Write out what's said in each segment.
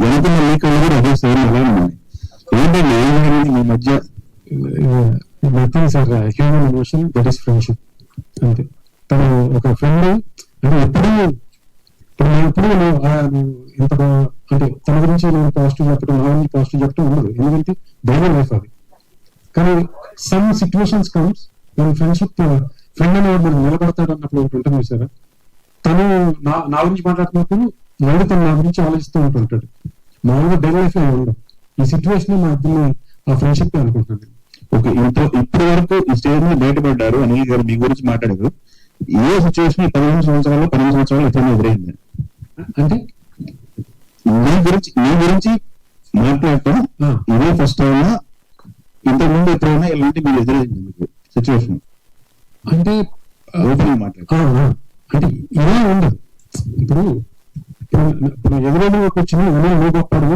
వెనకున్న మీ కళ్ళు కూడా అదే సేమ్ అలానే ఉన్నాయి. ఏంటంటే ఏమైంది మీ మధ్య? Nothing sir, human emotion, that is friendship అంతే. తను ఒక ఫ్రెండ్ అంటే ఎప్పుడు ఇంత అంటే తన గురించి నేను పాజిటివ్ చెప్పడం, నా గురించి పాజిటివ్ చెప్పడం ఉండదు, ఎందుకంటే డైలీ లైఫ్ అది. కానీ సమ్ సిచ్యువేషన్స్ కమ్స్ మన ఫ్రెండ్షిప్, ఫ్రెండ్ అనేవాడు మనం నిలబడతాడు అన్నప్పుడు ఒకటి ఉంటుంది సార్. తను నా గురించి మాట్లాడుతున్నప్పుడు మళ్ళీ తను నా గురించి ఆలోచిస్తూ ఉంటుంటాడు. మామూలుగా డైలీ లైఫ్ లో ఉండదు. ఈ సిచ్యువేషన్ మా ఇద్దరిని ఆ ఫ్రెండ్షిప్ అనుకుంటున్నాను. ఓకే, ఇప్పటి వరకు ఈ స్టేజ్ మీద బయటపడ్డారు. అనిల్ గారు మీ గురించి మాట్లాడారు. ఏ సిచ్యువేషన్ 15 సంవత్సరాలు 12 సంవత్సరాలు ఎప్పుడైనా ఎదురైంది అంటే మీ గురించి మాట్లాడటం ఇదే ఫస్ట్ టైం? ఇంతకుముందు ఎప్పుడైనా ఇలాంటి మీరు ఎదురైంది మీకు సిచ్యువేషన్? అంటే మాట్లాడారు అంటే ఇలా ఉండదు. ఇప్పుడు ఎదురెదురుగా వచ్చిన నువ్వు గొప్పడు,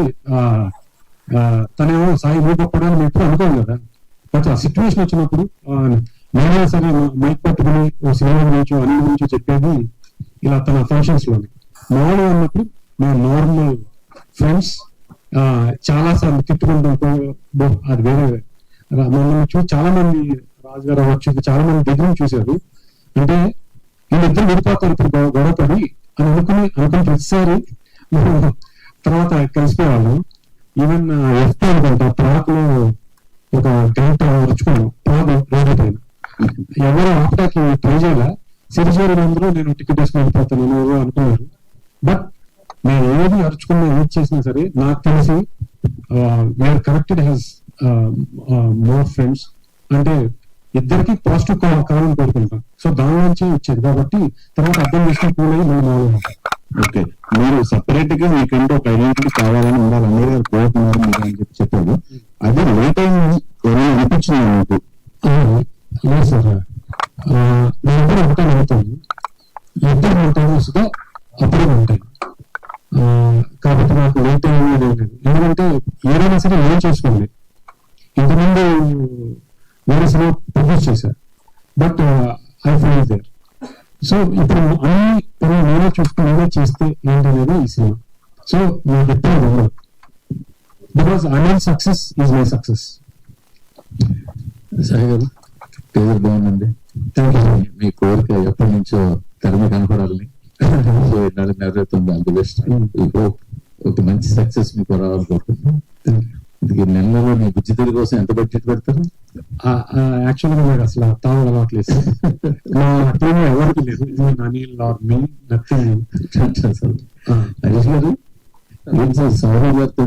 తనేమో సాయి నువ్వు గొప్పడు అని ఎప్పుడు అనుకోను కదా. బట్ ఆ సిచ్యువేషన్ వచ్చినప్పుడు నేనే సరే మైక్ పట్టుకుని ఓ సినిమా గురించో అన్ని గురించో చెప్పేది ఇలా తన ఫంక్షన్స్ లోనే. మామూలుగా ఉన్నప్పుడు మా నార్మల్ ఫ్రెండ్స్ చాలా సార్లు తిట్టుకుంటాం, అది వేరే. మమ్మల్ని చూసి చాలా మంది, రాజుగారు అవ్వచ్చు, చాలా మంది దగ్గర చూశారు. అంటే వీళ్ళిద్దరు విడిపోతారు ఇప్పుడు గొడవపడి అని అనుకుని ప్రతిసారి తర్వాత కలిసిపోయేవాళ్ళం. ఈవెన్ ఎఫ్టీ అనుకుంటా ట్రాక్ లో ఒక గంట రుచుకున్నాను ట్రాక్ రోడ్డు పైన. ఎవరు ఆపటానికి ట్రై చేయాల, సిరిచేరు అందరూ నేను టికెట్ వేసుకుని వెళ్ళిపోతాను అనుకున్నారు. బట్ నేను ఏది అరుచుకున్నా ఏది చేసినా సరే నాకు తెలిసి we are connected has more friends. అంటే ఇద్దరికి పాజిటివ్ కావాలని కోరుకుంటాం. సో దాని నుంచి వచ్చేది కాబట్టి తర్వాత అర్థం చేసుకుని కూలయ్యి మనం ఓకే, మీరు సపరేట్ గా మీకంటే ఒక ఐడెంటిటీ కావాలని ఉండాలి అన్నీ గారు కోరుకున్నారు మీరు అని చెప్పారు. అది లేట్ అయింది ఏమైనా అనిపించింది మీకు? లేదు సార్, నేను ఎప్పుడు ఒకటే నమ్ముతాను, ఇద్దరు ఉంటాను సుధా అప్పుడే ఉంటాయి. కాబట్టి నాకు లేట్ అయింది లేదు. ఎందుకంటే ఏదైనా సరే నేను చేసుకోండి. ఇంతకుముందు వేరే సినిమా ప్రొడ్యూస్ చేశారు, but I fail there. So ఇప్పుడు అన్ని పనులు నేనే చూసుకుని నేనే చేస్తే ఏంటనేది ఈ సినిమా. సో నాకు ఎప్పుడు ఉండదు, because Anil success is my success. Sai గారు పేరు బాగుందండి. మీ కోరిక ఎప్పటి నుంచో తెర మీద కనపడాలని, సో ఇన్నాళ్ళు నెరవేరుతుంది. అంత బెస్ట్. ఒక మంచి సక్సెస్ మీకు రావాలి కోరుకుంటున్నాను. నెలలో మీ బుజ్జితడి కోసం ఎంత బడ్జెట్ పెడతారు? యాక్చువల్గా నాకు అసలు తావు అలవాట్లేదు. మా టీమ్ ఎవరికి లేదు, అనిల్ ఆర్ మీ నథింగ్. హరీష్ గారు ఏంటి సార్ సౌరవ్ గారితో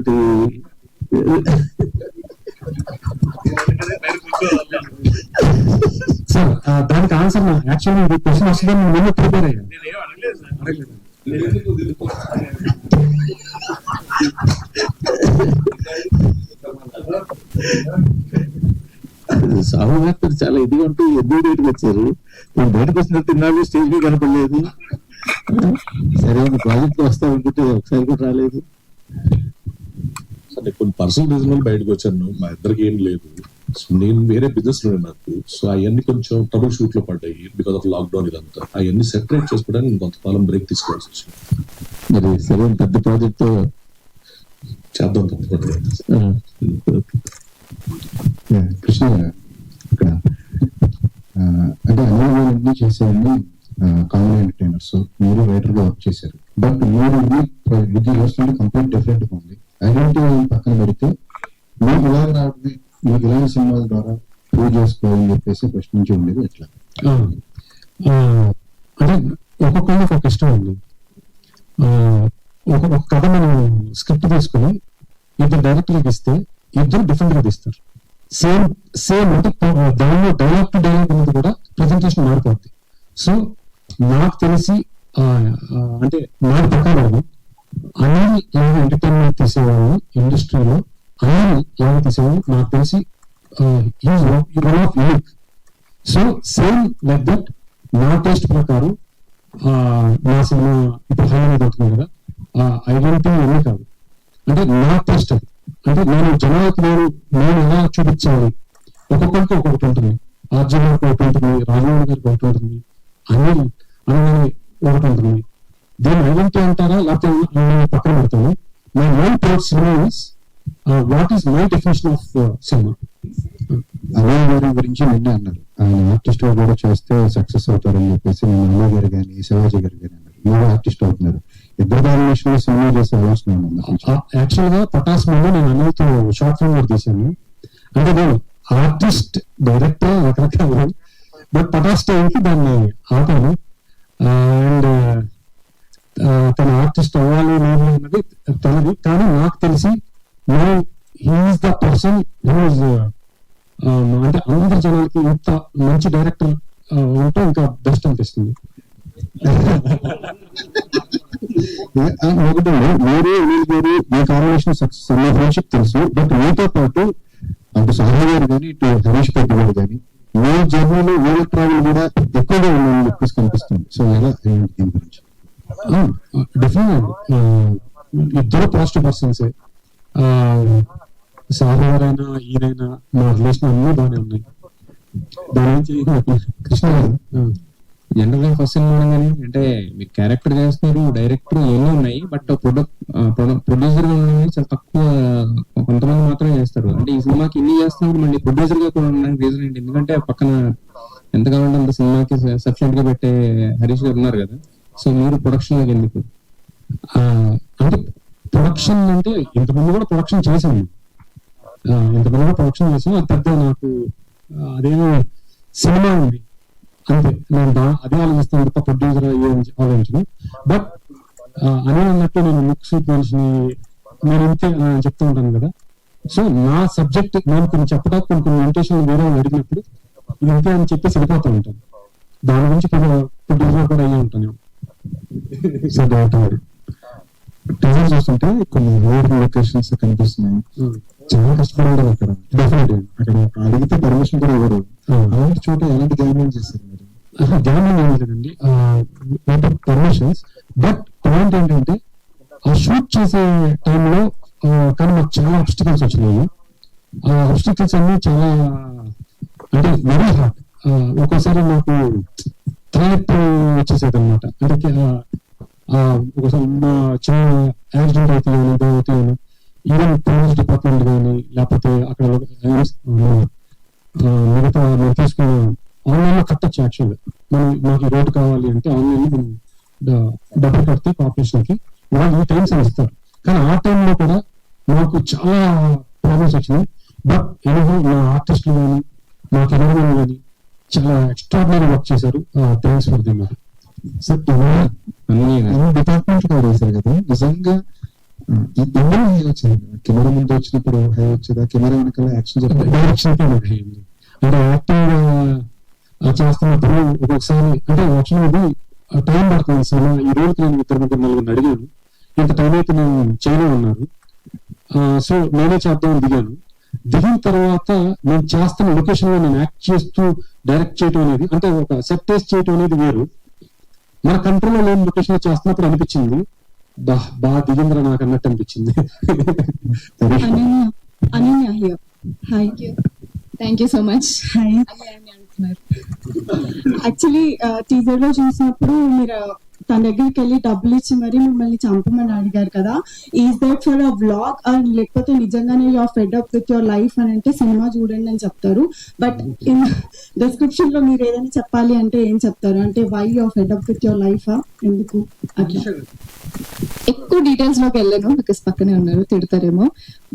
సార్ దానికి ఆన్సర్ యాక్చువల్గా ఇది క్వశ్చన్ వస్తుందని నేను ప్రిపేర్ అయ్యాను. సాహు గారు చాలా ఇదిగా ఉంటూ ఎదురు బయటకు వచ్చారు. నేను బయటకు వచ్చినట్టు తిన్నాడు, స్టేజ్ మీద కనపడలేదు. సరైన ప్రాజెక్ట్ వస్తా అనుకుంటే ఒకసారి కూడా రాలేదు. కొన్ని పర్సనల్ రీజన్ బయటకు వచ్చాను. మా ఇద్దరికి ఏం లేదు. నేను వేరే బిజినెస్ లో నాకు, సో అవన్నీ కొంచెం ట్రబుల్ షూట్ లో పడ్డాయి బికాస్ ఆఫ్ లాక్డౌన్. ఇదంతా అవన్నీ సెపరేట్ చేసుకోవడానికి నేను కొంతకాలం బ్రేక్ తీసుకోవాల్సి వచ్చింది. మరి సరైన పెద్ద ప్రాజెక్ట్ చేద్దాం తప్పకుండా. కృష్ణ ఇక్కడ అంటే అన్ని చేసేవన్నీ కామెడీ ఎంటర్టైనర్స్, మీరు రైటర్ గా వర్క్ చేశారు. బట్ మీరు విద్య చేస్తుంటే కంప్లీట్ డిఫరెంట్ గా ఉంది. ఐడెంటిటీ పక్కన పెడితే మీకు ఇలాగ రావడమే, మీకు ఇలాంటి సినిమాల ద్వారా ప్రూవ్ చేసుకోవాలని చెప్పేసి ఫస్ట్ నుంచి ఉండేది ఎట్లా? అంటే ఒక్కొక్కరికి ఒక ఇష్టం ఉంది. ఒక కథ మనం స్క్రిప్ట్ తీసుకుని ఇద్దరు డైరెక్టర్కి ఇస్తే ఇద్దరు డిఫరెంట్ గా తీస్తారు. సేమ్ అంటే దానిలో డైలాగ్ టు డైలాగ్ అనేది కూడా ప్రెజెంటేషన్ మారిపోద్ది. సో నాకు తెలిసి అంటే నాకు ప్రకారం అనిల్ ఏమైనా ఎంటర్టైన్మెంట్ తీసేవాళ్ళు ఇండస్ట్రీలో, అనిల్ ఏమైనా తీసేవాళ్ళు నాకు తెలిసి one of unique. So same like that నా టేస్ట్ ప్రకారం నా సినిమా ఇప్పుడు హై మీద అవుతుంది కదా, ఐడెంటిటీ ఏమీ కాదు. అంటే నా టేస్ట్ అది. అంటే నేను జనాలకు నేను ఎలా చూపించాలి, ఒక్కొక్కరికి ఒక్కొక్కటి ఉంటుంది. అర్జున్ గారికి ఒకటి ఉంటుంది, రాజమౌళి గారికి ఒకటి ఉంటుంది, అనిల్ అనగానే ఒకటి ఉంటుంది. దీని ఐడెంటిటీ అంటారా లేకపోతే పక్కన పెడతాను. My mind towards cinema is what is my definition of cinema. Anil గారి గురించి నిన్న అన్నారు, ఆయన ఆర్టిస్ట్ కూడా చేస్తే సక్సెస్ అవుతారని చెప్పేసి నేను అనిల్ గారు కానీ శివాజీ గారు కానీ అన్నారు. మీరు ఆర్టిస్ట్ అవుతున్నారు, ఇద్దరు కాంబినేషన్ లో సినిమా చేసే అవసరం ఉంది. యాక్చువల్ గా పటాస్ ముందు నేను అనిల్తో షార్ట్ ఫిల్మ్ కూడా తీశాను. అంటే నేను ఆర్టిస్ట్ డైరెక్టర్ రకరకాల, బట్ పటాస్ టైంకి దాన్ని ఆపాను. అండ్ తన ఆర్టిస్ట్ అవ్వాలి లేదు అన్నది తనది, కానీ నాకు తెలిసి హీఈస్ ద పర్సన్ హూజ్ అంటే అందరి జనాలకి ఇంత మంచి డైరెక్టర్ ఉంటే ఇంకా బెస్ట్ అనిపిస్తుంది. ఒకటి మీరు అనిల్ గారు మీ కాంబినేషన్ సక్సెస్ అనే ఫ్రెండ్షిప్ తెలుసు, బట్ మీతో పాటు అటు సాహి గారు కానీ ఇటు హరీష్ పెద్ద గారు కానీ మీ జర్నీలో వీళ్ళ ట్రావెల్ కూడా ఎక్కువగా ఉందని చెప్పేసి కనిపిస్తుంది. సో ఎలా దీని గురించి? డెఫినెట్ ఇద్దరు పాజిటివ్ పర్సన్సే. సాహి గారైనా ఈయనైనా మా రిలేషన్ అన్నీ బాగానే ఉన్నాయి. దాని నుంచి కృష్ణ గారు జనరల్ గా ఫస్ట్ సినిమా కానీ అంటే మీరు క్యారెక్టర్ చేస్తున్నారు, డైరెక్టర్ ఎన్నో ఉన్నాయి, బట్ ప్రొడ్యూసర్ గా ఉన్నాయి చాలా తక్కువ, కొంతమంది మాత్రమే చేస్తారు. అంటే ఈ సినిమాకి ఇన్ని చేస్తున్నప్పుడు మళ్ళీ ప్రొడ్యూసర్ గా కూడా ఉండడానికి రీజన్ ఏంటి? ఎందుకంటే పక్కన ఎంత కావాలంటే అంత సినిమాకి సఫిషియెంట్ గా పెట్టే హరీష్ గారు ఉన్నారు కదా, సో మీరు ప్రొడక్షన్ లాగా ఎందుకు? అంటే ప్రొడక్షన్ అంటే ఇంతకుముందు కూడా ప్రొడక్షన్ చేశాను, అది పెద్ద నాకు అదేమో సినిమా ఉంది అంతే, నేను అదే ఆలోచిస్తాను తప్ప ప్రొడ్యూసర్ ఆలోచించను. బట్ అని అన్నట్టు నేను లుక్స్ మనిషిని నేను ఇంతే చెప్తూ ఉంటాను కదా. సో నా సబ్జెక్ట్ నేను కొన్ని చెప్పడానికి కొన్ని ఇంటెన్షన్ వేరే వాళ్ళు అడిగినప్పుడు ఇది ఇంతే అని చెప్పేసి వెళ్ళిపోతూ ఉంటాను. దాని గురించి ప్రొడ్యూసర్ కూడా అయ్యి ఉంటాను. సో డైరెక్టర్ టీజర్ చూస్తుంటే కొన్ని రోడ్ లొకేషన్స్ కనిపిస్తున్నాయి, చాలా కష్టపడాలి అక్కడ. డెఫినెట్ అక్కడ అడిగితే పర్మిషన్ కూడా ఇవ్వరు. అలాంటి చోట ఎలాంటి గవర్నమెంట్ చేస్తారు మీరు? గవర్నమెంట్ ఏం లేదండి, పర్మిషన్స్. బట్ పాయింట్ ఏంటంటే ఆ షూట్ చేసే టైంలో కానీ మాకు చాలా ఆబ్స్టికల్స్ వచ్చినాయి. ఆ ఆబ్స్టికల్స్ అన్ని చాలా అంటే వెరీ హార్డ్. ఒక్కోసారి నాకు తలనొప్పి వచ్చేసేది అనమాట. అంటే ఒకసారి చిన్న యాక్సిడెంట్ అవుతాయి అవుతాయి, ఈవెన్ పోలీస్ డిపార్ట్మెంట్ కానీ లేకపోతే అక్కడ మిగతా మనం తీసుకున్న ఆన్లైన్ లో కట్టచ్చు. యాక్చువల్ మాకు ఈ రోడ్డు కావాలి అంటే ఆన్లైన్ లో మనం డబ్బులు కడితే కార్పొరేషన్ కి వాళ్ళు ఈ టైమ్స్ అని ఇస్తారు. కానీ ఆ టైంలో కూడా మాకు చాలా ప్రాబ్లమ్స్ వచ్చినాయి. బట్ ఎనిహో మా ఆర్టిస్టులు కానీ మా కెమెరామెన్ కానీ చాలా ఎక్స్ట్రాడినరీ వర్క్ చేశారు. Thanks for them. Sir department కూడా వేశారు కదా, నిజంగా ఎవరు హై వచ్చేది? కెమెరా ముందు వచ్చినప్పుడు హై వచ్చేదా, కెమెరా వెనకాల యాక్షన్ డైరెక్షన్ అంటే యాక్టింగ్ చేస్తున్నప్పుడు ఒక్కొక్కసారి అంటే యాక్చువల్లీ టైం పడుతుంది సినిమా. ఈ రోజుకి నేను 2-3 అడిగాను, ఇంత టైం అయితే నేను చేయలే ఉన్నారు. సో నేనే చేద్దామని దిగాను. దిగిన తర్వాత నేను చేస్తున్న లొకేషన్ లో నేను యాక్ట్ చేస్తూ డైరెక్ట్ చేయడం అనేది, అంటే ఒక సెట్ టేస్ట్ చేయడం అనేది వేరు. మన కంట్రోల్లో లేని లొకేషన్ లో చేస్తున్నప్పుడు అనిపించింది బాగా దిగింద్ర నాకు అన్నట్టు అనిపించింది. Ananya here. Hi, thank you so much. Hi అంటున్నారు. యాక్చువల్లీ టీజర్ లో చూసినప్పుడు మీరు తన దగ్గరికి వెళ్ళి డబ్బులు ఇచ్చి మరి మిమ్మల్ని చంపమని అడిగారు కదా. Is that for a vlog and లేకపోతే నిజంగానే you're fed up with your life అని అంటే సినిమా చూడండి అని చెప్తారు. బట్ ఇన్ డిస్క్రిప్షన్ లో మీరు ఏదైనా చెప్పాలి అంటే ఏం చెప్తారు? అంటే why you're fed up with your life, ఎందుకు అట్లా? ఎక్కువ డీటెయిల్స్ లోకి వెళ్ళను బికాస్ పక్కనే ఉన్నారు, తిడతారేమో.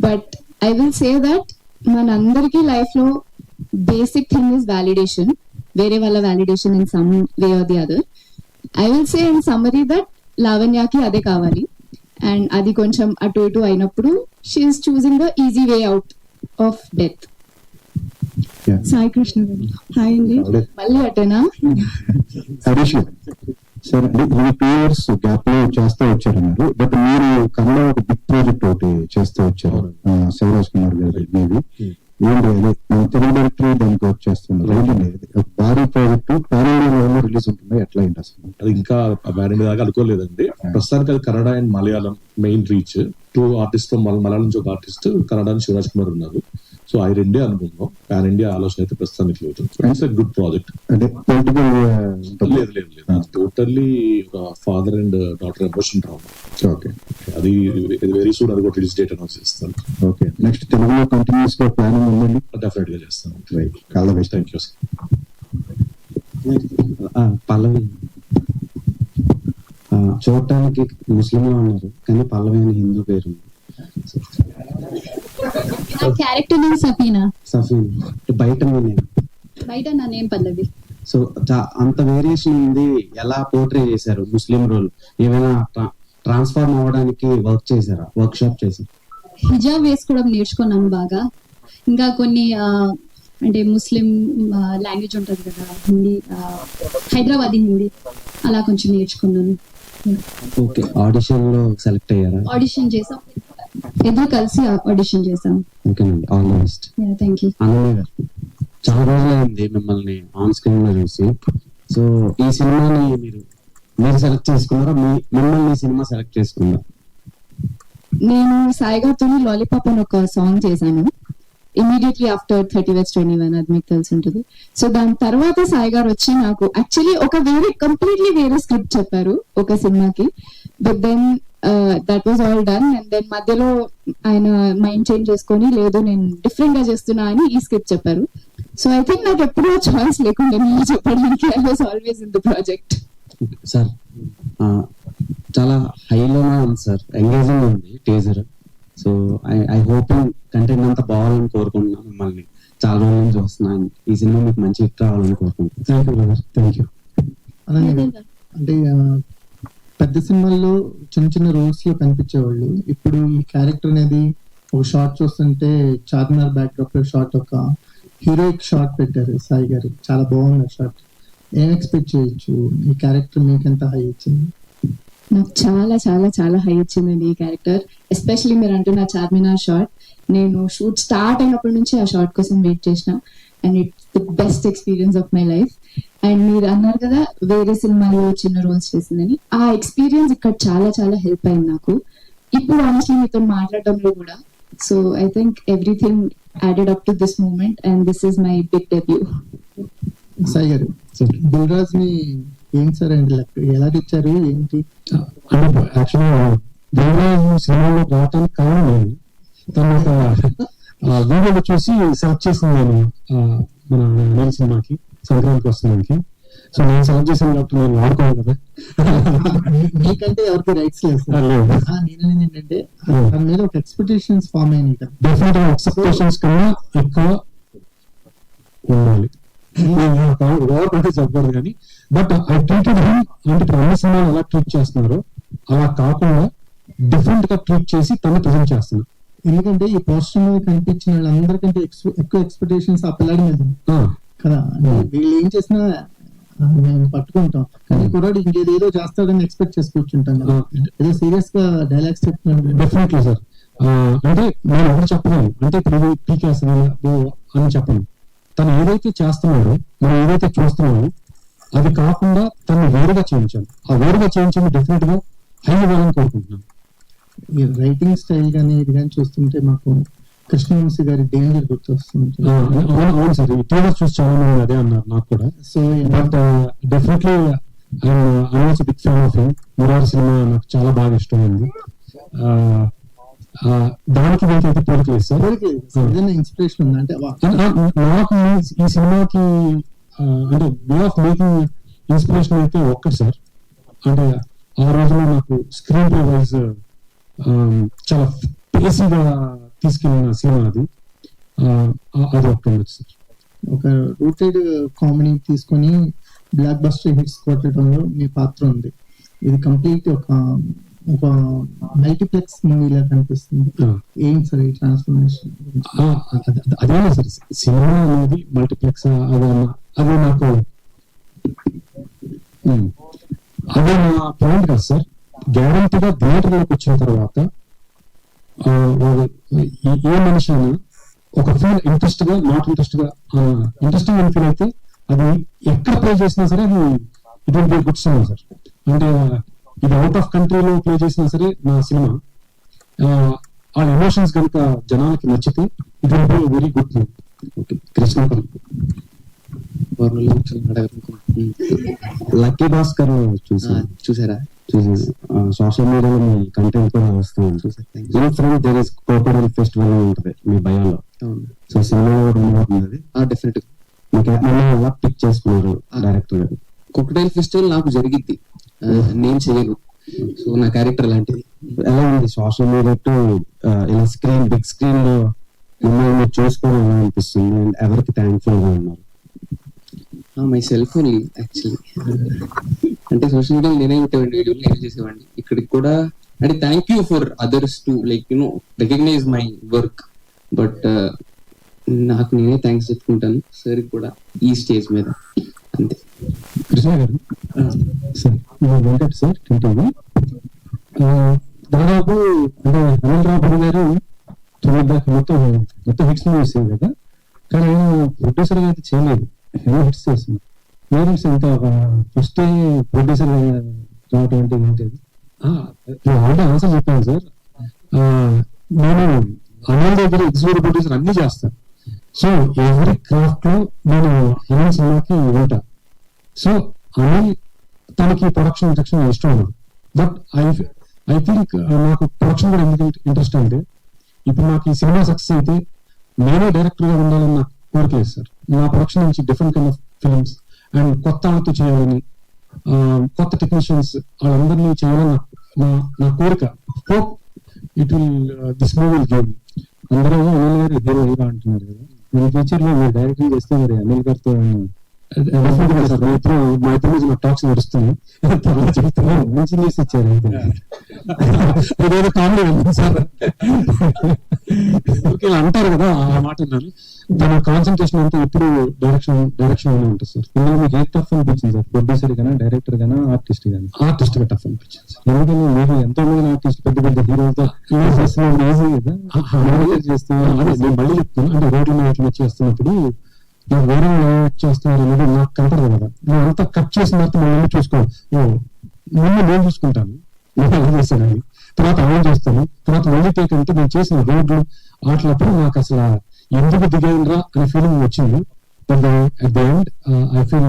But I will say that మనందరికీ లైఫ్ లో బేసిక్ థింగ్ ఇస్ వ్యాలిడేషన్, వేరే వాళ్ళ validation in some way or the other. I will say in summary that లావణ్యకి అదే కావాలి, అండ్ అది కొంచెం అటు ఇటు అయినప్పుడు she is choosing the easy way out of death. Sai Krishna గారు హాయ్ అండి. మళ్ళీ అటేనా? హరీష్ సార్, అంటే 2 years గ్యాప్ లో చేస్తూ వచ్చారన్నారు. బట్ మీరు కన్నడ ఒక బిగ్ ప్రాజెక్ట్ ఒకటి చేస్తూ వచ్చారు, శివరాజ్ కుమార్ గారి మీది. ఏంటి తెలుగు డైరెక్టర్ దానికి వర్క్ చేస్తున్నారు, ఒక భారీ ప్రాజెక్ట్ పాన్ రిలీజ్ ఉంటుంది, ఎట్లా ఏంటి అసలు? అది ఇంకా బ్యారెండ్ దాకా అనుకోలేదండి. ప్రస్తుతానికి అది Kannada and Malayalam main reach. 2 artist, Malayalam నుంచి ఒక ఆర్టిస్ట్, కన్నడ శివరాజ్ కుమార్ ఉన్నారు. సో ఆ రెండే అనుకుందాం. పాన్ ఇండియా ఆలోచన అయితే ప్రస్తుతానికి లేదు. It's good project. అంటే పొలిటికల్ లేదు లేదు లేదు, టోటల్లీ ఒక father and daughter emotion drama. Okay. అది వెరీ సూన్ అది కూడా రిలీజ్ డేట్ అనౌన్స్ చేస్తాను. ఓకే. నెక్స్ట్ తెలుగులో కంటిన్యూస్ గా ప్లానింగ్ ఉందండి? డెఫినెట్ గా చేస్తాను. All the best. Thank you. Pallavi చూడటానికి ముస్లింలో ఉన్నారు కానీ పల్లవి అని హిందూ పేరు ఉంది. Character name Safina. సఫీన్ బయట నేను బయట నా నేమ్ పల్లవి. సో అంత వేరియేషన్ ఉంది. ఎలా పోర్ట్రే చేశారు ముస్లిం రోల్? ఏమైనా ట్రాన్స్ఫార్మ్ అవ్వడానికి వర్క్ చేశారా? వర్క్ షాప్ చేశారు? హిజాబ్ వేసుకోవడం నేర్చుకున్నాను బాగా. ఇంకా కొన్ని అంటే ముస్లిం లాంగ్వేజ్ ఉంటుంది కదా, హిందీ, హైదరాబాదీ హిందీ, అలా కొంచెం నేర్చుకున్నాను. ఓకే. ఆడిషన్ లో సెలెక్ట్ అయ్యారా? ఆడిషన్ చేసాం, ఇద్దరు కలిసి ఆడిషన్ చేసాం. ఓకేనండి, all the best. Thank you. Ananya గారు, చాలా రోజులైంది మిమ్మల్ని ఆన్ స్క్రీన్ లో చూసి. సో ఈ సినిమాని మీరు సెలెక్ట్ చేసుకున్నారా? మిమ్మల్ని ఈ సినిమా సెలెక్ట్ చేసుకున్నారా? నేను సాయి గారితో లాలీపాప్ అని ఒక సాంగ్ చేశాను ఇమీడియట్లీ ఆఫ్టర్ 30/21, అది మీకు తెలిసి ఉంటుంది. సో దాని తర్వాత సాయి గారు వచ్చి నాకు యాక్చువల్లీ ఒక కంప్లీట్లీ వేరే స్క్రిప్ట్ చెప్పారు ఒక సినిమాకి. But then that was all done. And then మధ్యలో ఆయన మైండ్ చేంజ్ చేసుకొని లేదు నేను డిఫరెంట్ గా చేస్తున్నా అని ఈ స్క్రిప్ట్ చెప్పారు. సో ఐ థింక్ నాకు ఎప్పుడూ చాయిస్ లేకుండా నేను చెప్పడానికి I was always in the project. Sir చాలా హైలోనే ఉంది సార్, ఎంగేజింగ్ ఉంది teaser. So I hope content అంతా బాగాలని కోరుకుంటున్నాను. మిమ్మల్ని చాలా రోజుల నుంచి చూస్తున్నాను. ఈ సినిమా మీకు మంచి హిట్ రావాలని కోరుకుంటున్నాను. Thank you brother, thank you. అంటే పెద్ద సినిమాల్లో చిన్న చిన్న రోల్స్ లో కనిపించేవాళ్ళు. ఇప్పుడు ఈ క్యారెక్టర్ అనేది ఒక షార్ట్ చూస్తుంటే చార్మినార్ బ్యాక్ డ్రాప్ లో షార్ట్, ఒక హీరోయిక్ షార్ట్ పెట్టారు సాయి గారు. చాలా బాగుంది ఆ షార్ట్. ఏం ఎక్స్పెక్ట్ చేయొచ్చు? ఈ క్యారెక్టర్ మీకు ఎంత హై ఇచ్చింది? నాకు చాలా చాలా చాలా హై ఇచ్చిందండి ఈ క్యారెక్టర్. ఎస్పెషల్లీ మీరు అంటున్న చార్మినార్ షార్ట్. నేను షూట్ స్టార్ట్ అయినప్పటి నుంచి ఆ షార్ట్ కోసం వెయిట్ చేసిన. And it's the best experience of my life. And మీరు అన్నారు కదా వేరే సినిమాలో చిన్న రోల్స్ చేసిందని, ఆ ఎక్స్పీరియన్స్ ఇక్కడ చాలా చాలా హెల్ప్ అయింది నాకు ఇప్పుడు ఆనెస్ట్లీ మీతో మాట్లాడడంలో కూడా. So I think everything added up to this moment and this is my big debut. Sai garu, Dilraj ని ఏంటి సార్ అండి ఎలా తెచ్చారు ఏంటి? అంటే యాక్చువల్గా దిల్రాజ్ సినిమాలో రావటానికి కారణం నేను తను ఒక వీడియోలో చూసి సెలెక్ట్ చేసింది నేను మన నేను సినిమాకి సంక్రాంతికి వస్తున్నానికి. సో నేను సెలెక్ట్ చేశాను కాబట్టి నేను వాడుకోవాలి కదా. మీకంటే ఎవరికి రైట్స్ లేదు సార్. నేను ఏంటంటే దాని మీద ఒక ఎక్స్పెక్టేషన్స్ ఫామ్ అయినాయి కదా. డెఫినెట్ గా ఎక్స్పెక్టేషన్స్ కన్నా ఎక్కువ ఉండాలి. ఓవర్ చెప్పకూడదు కానీ బట్ ఐ ట్రీటెడ్ హిమ్ అంటే ఇప్పుడు అన్ని సినిమాలు ఎలా ట్రీట్ చేస్తున్నారో అలా కాకుండా డిఫరెంట్ గా ట్రీట్ చేసి తను ప్రజెంట్ చేస్తున్నారు. ఎందుకంటే ఈ పోస్టర్ మీద కనిపించిన వాళ్ళందరికంటే ఎక్కువ ఎక్స్పెక్టేషన్స్ ఆ పిల్లాడి మీద కదా. వీళ్ళు ఏం చేసినా మేము పట్టుకుంటాం కానీ కుర్రాడు ఇంకేదేదో చేస్తాడని ఎక్స్పెక్ట్ చేసి కూర్చుంటాం కదా. ఏదో సీరియస్ గా డైలాగ్స్ చెప్తున్నాడు. Definitely sir. అంటే నేను ఒకటి చెప్పలేను, అంటే ఇప్పుడు పీకేస్తుంది అని చెప్పను. తను ఏదైతే చేస్తున్నాడో మనం ఏదైతే చూస్తున్నామో అది కాకుండా తను వేరుగా చేయించాలి. ఆ వేరుగా చేయించింది డెఫినెట్ గా హై ఇవ్వాలని కోరుకుంటున్నాను. ఈ రైటింగ్ స్టైల్ గానీ ఇది కానీ చూస్తుంటే మాకు కృష్ణవంశీ గారి డేంజర్ గుర్తొస్తుంది. అవును సార్, ఈ టీవర్ చూసి చాలా మంది అదే అన్నారు నాకు కూడా. So but definitely I'm also big fan of him. Murari cinema నాకు చాలా బాగా ఇష్టమైంది. దానికి దీనికి అయితే పోలికలేదు సార్. ఇన్స్పిరేషన్ ఉంది అంటే నాకు ఈ సినిమాకి అంటే వే ఆఫ్ మేకింగ్ ఇన్స్పిరేషన్ అయితే ఒక్కటి సార్. అంటే ఆ రోజులో నాకు స్క్రీన్ ప్లే వైజ్ చాలా పేసీగా తీసుకెళ్ళిన సినిమా అది ఒక్కటి ఉండొచ్చు సార్. ఒక రూటెడ్ కామెడీ తీసుకొని బ్లాక్ బస్టర్ హిట్స్ కొట్టడంలో మీ పాత్ర ఉంది. ఇది కంప్లీట్ ఒక మల్టీప్లెక్స్ మూవీలా కనిపిస్తుంది. ఏం సార్ ఈ ట్రాన్స్ఫర్మేషన్? అదే సార్, సినిమా అనేది మల్టీప్లెక్స్ అదే నాకు అదే నా పాయింట్ కాదు సార్. గ్యారంటీగా థియేటర్లోకి వచ్చిన తర్వాత ఏ మనిషి అయినా ఒక ఫీల్ ఇంట్రెస్ట్ గా నాట్ ఇంట్రెస్ట్ గా ఇంట్రెస్టింగ్ అని ఫీల్ అయితే అది ఎక్కడ ప్లే చేసినా సరే అది it will be good cinema sir. అంటే ఇది అవుట్ ఆఫ్ కంట్రీలో ప్లే చేసినా సరే నా సినిమా ఆ ఎమోషన్స్ కనుక జనాలకి నచ్చితే it will be very good thing. Okay, Krishna Lucky Bhaskar చూసారా? సోషల్ మీడియాలో మీ కంటెంట్ కూడా వస్తుంది. In front there is crocodile festival అని ఉంటుంది మీ బయోలో. సో సినిమా కూడా ఉండబోతుంది అది. డెఫినెట్ గా మీకు ఎలా పిక్ చేసుకున్నారు డైరెక్టర్ గారు? క్రొకడైల్ ఫెస్టివల్ నాకు జరిగిద్ది, నేను చేయను. సో నా క్యారెక్టర్ లాంటిది. ఎలా ఉంది సోషల్ మీడియా టు ఇలా స్క్రీన్ బిగ్ స్క్రీన్ లో మిమ్మల్ని మీరు చూసుకోవడం ఎలా అనిపిస్తుంది? అండ్ ఎవరికి థ్యాంక్ఫుల్ గా ఉన్నారు? Myself only actually. అంటే సోషల్ మీడియాలో నేనే పెట్టేవాడిని, వీడియోలు నేనే చేసేవాడిని. ఇక్కడికి కూడా అంటే thank you for others to like recognize my work. But నాకు నేనే థ్యాంక్స్ చెప్పుకుంటాను సార్ కూడా ఈ స్టేజ్ మీద, అంతే. కృష్ణ గారు సార్, వెంకట్ సార్ టీటీవీ. దాదాపు అంటే అనిల్ రావు గారు 9 దాకా మొత్తం హిట్స్ మూవీస్ కదా, కానీ ఆయన ప్రొడ్యూసర్ గా అయితే చేయలేదు, ఎన్నో హిట్స్ చేస్తున్నారు. మీరు ఎంత ఫస్ట్ ప్రొడ్యూసర్ రావటం అంటే ఏంటి? ఆల్రెడీ ఆన్సర్ చెప్పాను సార్. నేను అనిల్ దగ్గర ఎగ్జిక్యూటివ్ ప్రొడ్యూసర్ అన్ని చేస్తాను. సో ఎవ్రీ క్రాఫ్ట్ లో నేను అనిల్ సినిమాకి ఉంటా. సో అనిల్ తనకి ప్రొడక్షన్ ఇంట్రెక్షన్ ఇష్టం ఉండదు. బట్ ఐ థింక్ నాకు ప్రొడక్షన్ కూడా ఎందుకు ఇంట్రెస్ట్ అంటే, ఇప్పుడు నాకు ఈ సినిమా సక్సెస్ అయితే నేనే డైరెక్టర్ గా ఉండాలని నాకు కోరిక లేదు సార్. నా ప్రొడక్షన్ నుంచి different kind of films and కొత్త వాళ్ళతో చేయాలని, కొత్త టెక్నీషియన్స్ వాళ్ళందరినీ చేయాలని నా కోరిక. Hope it will this movie will give. అందరూ అనిల్ గారు హీరో హీరో అంటున్నారు కదా, మీ ఫ్యూచర్ లో మీరు డైరెక్టింగ్ చేస్తే మరి అనిల్ గారితో మా ఇద్దరు నా టాక్స్ నడుస్తున్నాయి. మంచి న్యూస్ ఇచ్చారు ఇదేదో కామెడీ సార్. ఇలా అంటారు కదా, ఆ మాట అన్నారు. దాని కాన్సన్ట్రేషన్ అంతా ఎప్పుడు డైరెక్షన్ ఉంటుంది సార్. ఇందులో మీకు ఏ టఫ్ అనిపించింది సార్? ప్రొడ్యూసర్ గానా, డైరెక్టర్ గానా, ఆర్టిస్ట్ గానా? ఆర్టిస్ట్ గా టఫ్ అనిపించింది సార్. ఎందుకంటే మీరు ఎంతో మంది ఆర్టిస్ట్ పెద్ద పెద్ద హీరోలతో ఈజీ కదా చేస్తున్నారు. నేను మళ్ళీ చెప్తాను, అంటే రోడ్ల మీద చేస్తున్నప్పుడు నాకు వేరే చేస్తున్నారు అనేది నాకు కనపడదు కదా. నేను అంతా కట్ చేసిన తర్వాత మళ్ళీ చూసుకోవాలి. ముందు నేను చూసుకుంటాను నేను ఎలా చేశానని, తర్వాత అలా చేస్తాను, తర్వాత మళ్ళీ టేక్ అంటే నేను చేసిన రోడ్లు ఆటలప్పుడు నాకు అసలు ఎందుకు దిగేయండిరా అనే ఫీలింగ్ వచ్చింది. But at the end I feel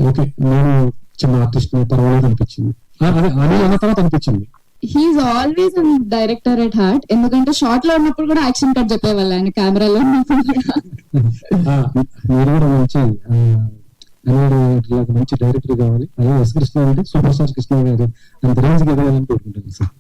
okay, నేను చిన్న ఆర్టిస్ట్ పర్వాలేదు అనిపించింది. అదే అని అన్న తర్వాత అనిపించింది. He's always director at heart. ఎందుకంటే షార్ట్ లో ఉన్నప్పుడు కూడా యాక్షన్ కట్ చెప్పేవాళ్ళు ఆయన, కెమెరాలో ఉన్నప్పుడు కూడా. మీరు కూడా మంచి మంచి డైరెక్టర్ కావాలి. అదే ఎస్ కృష్ణ అంటే సూపర్ స్టార్ కృష్ణ గారు అంత రేంజ్ ఎదగాలని కోరుకుంటాను సార్.